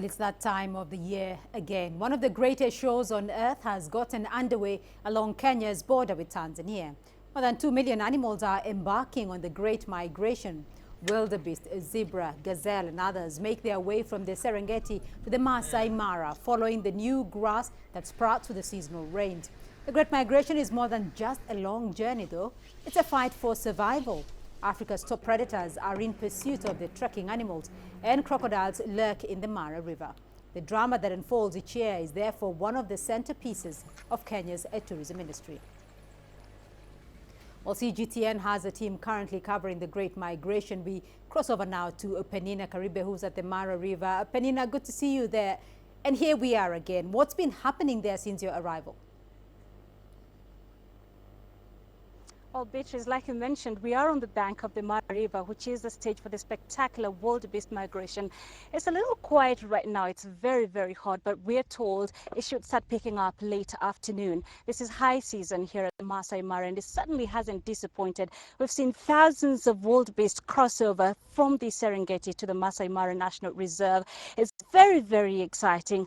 Well, it's that time of the year again. One of the greatest shows on earth has gotten underway along Kenya's border with Tanzania. More than 2 million animals are embarking on the Great Migration. Wildebeest, zebra, gazelle and others make their way from the Serengeti to the Maasai Mara, following the new grass that sprouts with the seasonal rains. The Great Migration is more than just a long journey, though. It's a fight for survival. Africa's top predators are in pursuit of the trekking animals, and crocodiles lurk in the Mara River. The drama that unfolds each year is therefore one of the centerpieces of Kenya's tourism industry. Well, CGTN has a team currently covering the Great Migration. We cross over now to Penina Karibe, who's at the Mara River. Penina, good to see you there. And here we are again. What's been happening there since your arrival? Well, Beatrice, like you mentioned, we are on the bank of the Mara River, which is the stage for the spectacular wildebeest migration. It's a little quiet right now. It's very, very hot, but we're told it should start picking up late afternoon. This is high season here at the Maasai Mara, and it certainly hasn't disappointed. We've seen thousands of wildebeest cross over from the Serengeti to the Maasai Mara National Reserve. It's very, very exciting.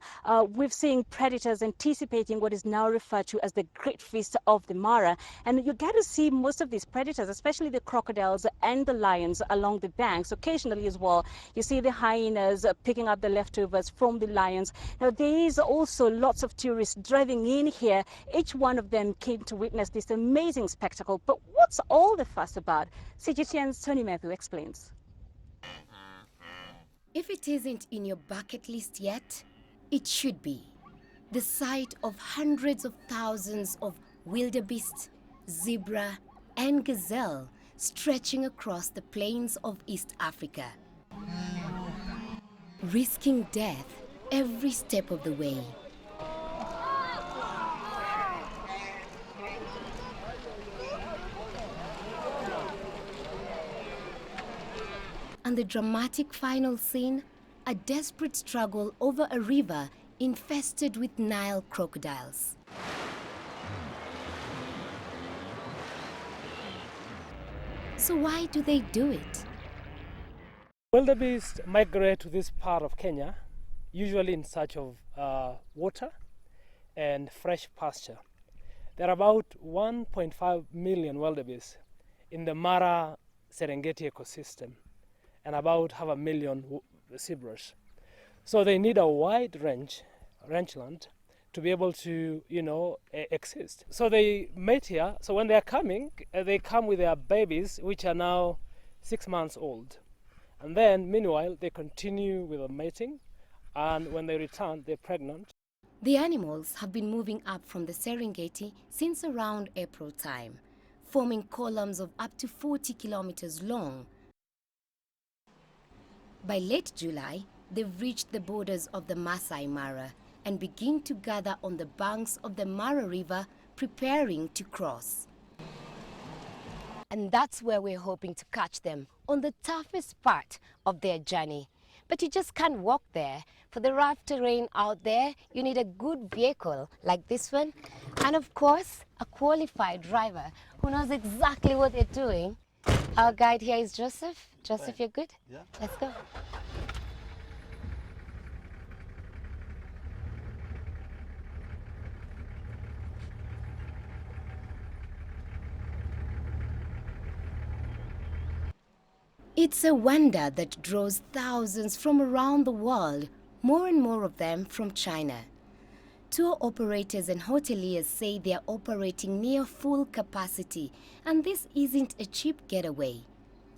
We've seen predators anticipating what is now referred to as the Great Feast of the Mara, and you get to see most of these predators, especially the crocodiles and the lions along the banks. Occasionally as well, you see the hyenas picking up the leftovers from the lions. Now, there is also lots of tourists driving in here. Each one of them came to witness this amazing spectacle. But what's all the fuss about? CGTN's Tony Matthew explains. If it isn't in your bucket list yet, it should be. The sight of hundreds of thousands of wildebeest, zebra and gazelle stretching across the plains of East Africa, risking death every step of the way. And the dramatic final scene, a desperate struggle over a river infested with Nile crocodiles. So why do they do it? Wildebeest migrate to this part of Kenya, usually in search of water and fresh pasture. There are about 1.5 million wildebeest in the Mara Serengeti ecosystem, and about 500,000 zebras. So they need a wide rangeland to be able to, exist. So they mate here. So when they are coming, they come with their babies, which are now 6 months old. And then, meanwhile, they continue with the mating. And when they return, they're pregnant. The animals have been moving up from the Serengeti since around April time, forming columns of up to 40 kilometers long. By late July, they've reached the borders of the Maasai Mara and begin to gather on the banks of the Mara River, preparing to cross. And that's where we're hoping to catch them, on the toughest part of their journey. But you just can't walk there. For the rough terrain out there, you need a good vehicle like this one, and of course, a qualified driver who knows exactly what they're doing. Our guide here is Joseph. Joseph, you're good? Yeah. Let's go. It's a wonder that draws thousands from around the world, more and more of them from China. Tour operators and hoteliers say they are operating near full capacity, and this isn't a cheap getaway.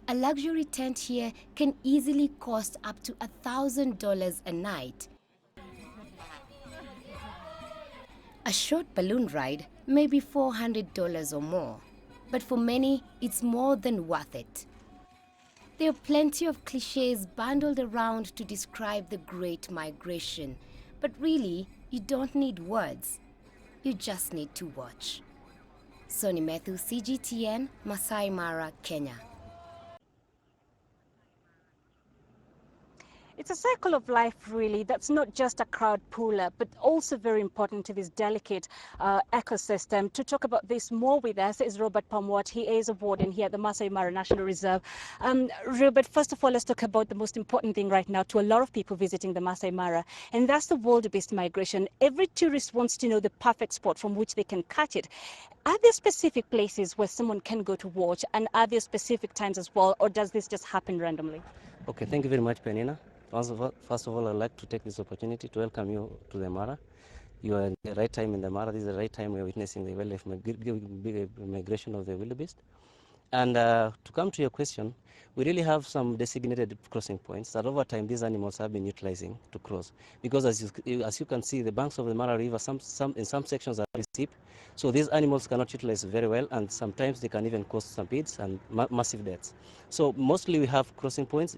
A luxury tent here can easily cost up to $1,000 a night. A short balloon ride may be $400 or more, but for many, it's more than worth it. There are plenty of cliches bundled around to describe the Great Migration, but really, you don't need words. You just need to watch. Tony Matthew, CGTN, Maasai Mara, Kenya. It's a cycle of life, really, that's not just a crowd puller, but also very important to this delicate ecosystem. To talk about this more with us is Robert Pamwat. He is a warden here at the Maasai Mara National Reserve. Robert, first of all, let's talk about the most important thing right now to a lot of people visiting the Maasai Mara, and that's the wildebeest migration. Every tourist wants to know the perfect spot from which they can catch it. Are there specific places where someone can go to watch, and are there specific times as well, or does this just happen randomly? Okay, thank you very much, Penina. First of all, I'd like to take this opportunity to welcome you to the Mara. You are in the right time in the Mara. This is the right time we are witnessing the wildlife migration of the wildebeest. And to come to your question, we really have some designated crossing points that over time these animals have been utilizing to cross. Because as you can see, the banks of the Mara River, in some sections are very steep. So these animals cannot utilize very well, and sometimes they can even cause stampedes and massive deaths. So mostly we have crossing points.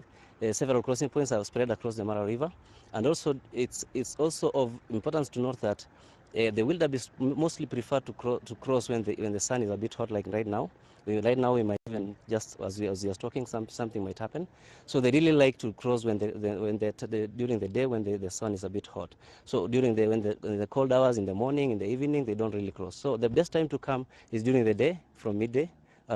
Several crossing points are spread across the Mara River. And also it's also of importance to note that the wildebeest mostly prefer to cross when the sun is a bit hot, like right now. Right now we might even, just as we are talking, something might happen. So they really like to cross when during the day when the sun is a bit hot. So during when the cold hours in the morning, in the evening, they don't really cross. So the best time to come is during the day, from midday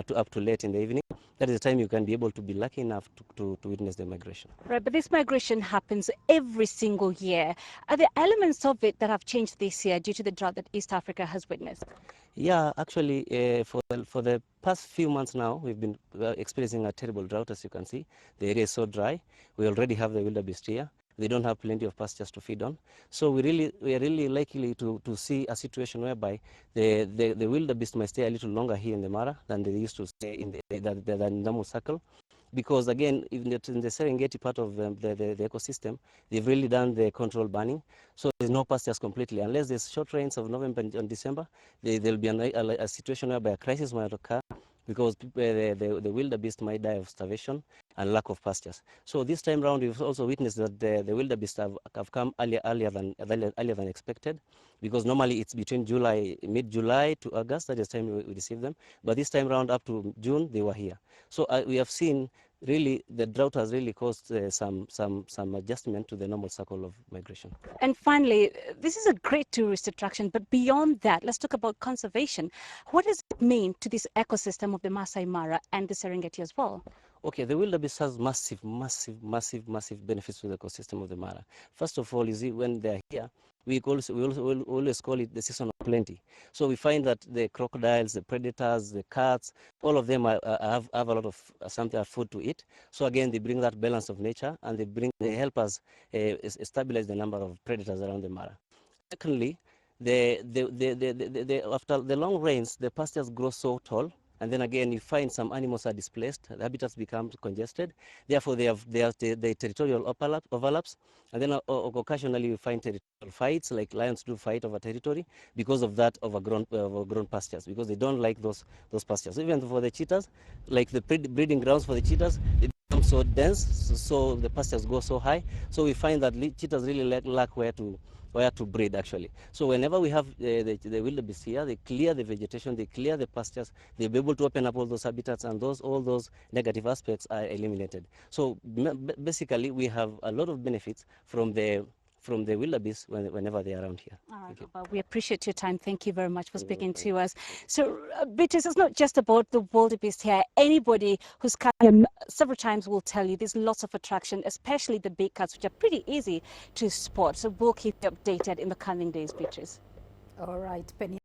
to up to late in the evening. That is the time you can be able to be lucky enough to witness the migration. Right, but this migration happens every single year. Are there elements of it that have changed this year due to the drought that East Africa has witnessed? Yeah, actually, for the past few months now, we've been experiencing a terrible drought, as you can see. The area is so dry. We already have the wildebeest here. They don't have plenty of pastures to feed on. So we are really likely to see a situation whereby the wildebeest might stay a little longer here in the Mara than they used to stay in the normal circle. Because again, in the Serengeti part of the ecosystem, they've really done the controlled burning. So there's no pastures completely. Unless there's short rains of November and December, there'll be a situation whereby a crisis might occur, because the wildebeest might die of starvation and lack of pastures. So this time round, we've also witnessed that the wildebeest have come earlier than expected, because normally it's between mid-July to August, that is the time we receive them. But this time round, up to June, they were here. So we have seen really the drought has really caused some adjustment to the normal cycle of migration. And finally, this is a great tourist attraction, but beyond that, let's talk about conservation. What does it mean to this ecosystem of the Maasai Mara and the Serengeti as well? Okay, the wildebeest has massive benefits to the ecosystem of the Mara. First of all, you see, when they're here, we always call it the season of plenty. So we find that the crocodiles, the predators, the cats, all of them have a lot of food to eat. So again, they bring that balance of nature, and they help us stabilize the number of predators around the Mara. Secondly, after the long rains, the pastures grow so tall. And then again, you find some animals are displaced, the habitats become congested. Therefore, they have the territorial overlaps. And then occasionally you find territorial fights, like lions do fight over territory because of that overgrown pastures, because they don't like those pastures. Even for the cheetahs, like the breeding grounds for the cheetahs, they become so dense, so the pastures go so high. So we find that cheetahs really lack where to breed, actually. So whenever we have the wildebeest here, they clear the vegetation, they clear the pastures, they'll be able to open up all those habitats, and all those negative aspects are eliminated. So basically, we have a lot of benefits from the wildebeest whenever they're around here. All right, well, we appreciate your time. Thank you very much for speaking to us. So, Beatrice, it's not just about the wildebeest here. Anybody who's come here several times will tell you there's lots of attraction, especially the big cats, which are pretty easy to spot. So we'll keep you updated in the coming days, Beatrice. All right, Penny.